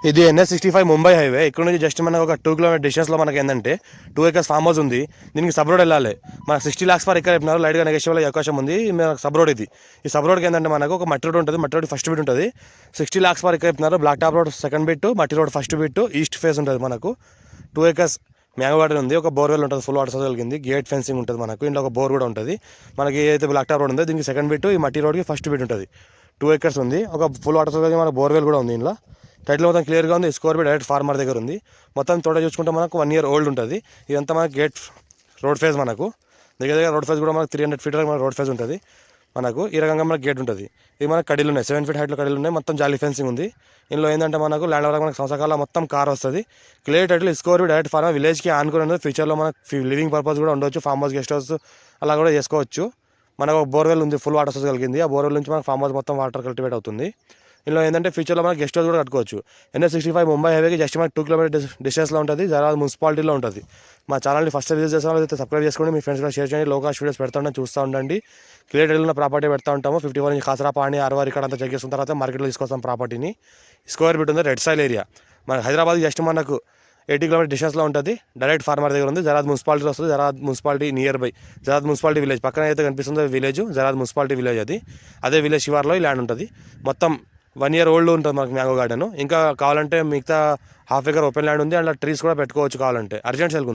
ఇది NH65 Mumbai highway. ఇక్కడ నుంచి జస్ట్ మనకు ఒక 2 కిలోమీటర్ డిస్టెన్స్లో మనకి ఏంటంటే 2 acres ఫామ్ హౌస్ ఉంది. దీనికి సబ్ రోడ్ వెళ్ళాలి. మనకు 60 lakhs పర్ ఎకర్ చెప్పినారు. లైట్గా నెగోషియబుల్ అయ్యే అవకాశం ఉంది. మనకు సబ్ రోడ్ ఇది. ఈ సబ్ రోడ్కి ఏంటంటే మనకు ఒక మట్టి రోడ్ ఉంటుంది. మట్టి రోడ్ ఫస్ట్ బిట్ ఉంటుంది. 60 lakhs పర్ ఎకర్ చెప్తున్నారు. Black top road second bit, మట్టి road first bit, east face ఉంటుంది. మనకు 2 acres మ్యాంగో గార్డెన్ ఉంది. ఒక బోర్వెల్ ఉంటుంది, ఫుల్ వాటర్ సోర్స్ కలిగింది. గేట్ ఫెన్సింగ్ ఉంటుంది మనకు. ఇంట్లో ఒక బోర్ కూడా ఉంటుంది. మనకి ఏదైతే బ్లాక్ టాప్ రోడ్ ఉందో దీనికి సెకండ్ బిట్, ఈ మట్టి రోడ్కి ఫస్ట్ బిట్ ఉంటుంది. 2 acres ఉంది. ఒక ఫుల్ వాటర్ సోర్స్ మనకు బోర్వెల్ కూడా ఉంది. ఇంట్లో టైటిల్ మొత్తం క్లియర్గా ఉంది. స్కోర్ బి డైరెక్ట్ ఫార్మర్ దగ్గర ఉంది. మొత్తం తోట చూసుకుంటే మనకు 1 year ఓల్డ్ ఉంటుంది. ఇదంతా మనకు గేట్ రోడ్ ఫేజ్. మనకు దగ్గర దగ్గర రోడ్ ఫేజ్ కూడా మనకు 300 feet వరకు మనకు రోడ్ ఫేజ్ ఉంటుంది. మనకు ఈ రకంగా మనకు గేట్ ఉంటుంది. ఇది మనకు కడీలు ఉన్నాయి, 7 feet హైట్లో కడీలు ఉన్నాయి. మొత్తం జాలీ ఫెన్సింగ్ ఉంది. ఇందులో ఏంటంటే మనకు ల్యాండ్ వరకు మనకు సంవత్సరాల మొత్తం కార్ వస్తుంది. Clear title score direct farmer విలేజ్కి ఆనుకుని ఉంది. ఫ్యూచర్లో మనకు లివింగ్ పర్పస్ కూడా ఉండవచ్చు. ఫామ్ హౌస్, గెస్ట్ హౌస్ అలా కూడా చేసుకోవచ్చు. మనకు ఒక బోర్వెల్ ఉంది, ఫుల్ వాటర్ సోర్స్ కలిగింది. ఆ బోర్వెల్ నుంచి మనకు ఫామ్ హౌస్ మొత్తం వాటర్ కల్టివేట్ అవుతుంది. ఇందులో ఏంటంటే ఫ్యూచర్లో మనకి గెస్ట్ హౌస్ కూడా కట్టుకోవచ్చు. NH65 ముంబై హైవేకి జస్ట్ మనకి 2 kilometer డిస్టెన్స్లో ఉంటుంది. జరాద్ మున్సిపాలిటీలో ఉంటుంది. మా ఛానల్ని ఫస్ట్ విజిట్ చేసిన అయితే సబ్స్క్రైబ్ చేసుకోండి. మీ ఫ్రెండ్స్ కూడా షేర్ చేయండి. లోకల్ వీడియోస్ పెడతా ఉంటాం, చూస్తూ ఉండండి. క్లియర్ టైటిల్ ఉన్న ప్రాపర్టీ పెడతా ఉంటాము. 54 ఇంచ్ కాసరా పాణి ఆర్వార్ ఇక్కడ అంతా చెక్ చేసిన తర్వాత మార్కెట్లో తీసుకొస్తాం ప్రాపర్టీని. స్క్వేర్ ఫీట్ ఉంది, రెడ్ సైల్ ఏరియా. మన హైదరాబాద్ జస్ట్ మనకు 80 kilometer డిస్టెన్స్లో ఉంటుంది. డైరెక్ట్ ఫార్మర్ దగ్గర ఉంది. జరాద్ మున్సిపాలిటీ వస్తుంది. Jarad municipality near by Jarad municipality village పక్కన అయితే కనిపిస్తుందో విలేజ్ జరాద్ మున్సిపాలిటీ విలేజ్. అది అదే విలేజ్ శివార్లో ఈ ల్యాండ్ ఉంటుంది. మొత్తం 1 year ఓల్డ్ ఉంటుంది మనకు మ్యాంగో గార్డెన్. ఇంకా కావాలంటే మిగతా ½ acre ఓపెన్ ల్యాండ్ ఉంది. అందులో ట్రీస్ కూడా పెట్టుకోవచ్చు కావాలంటే. Urgent sale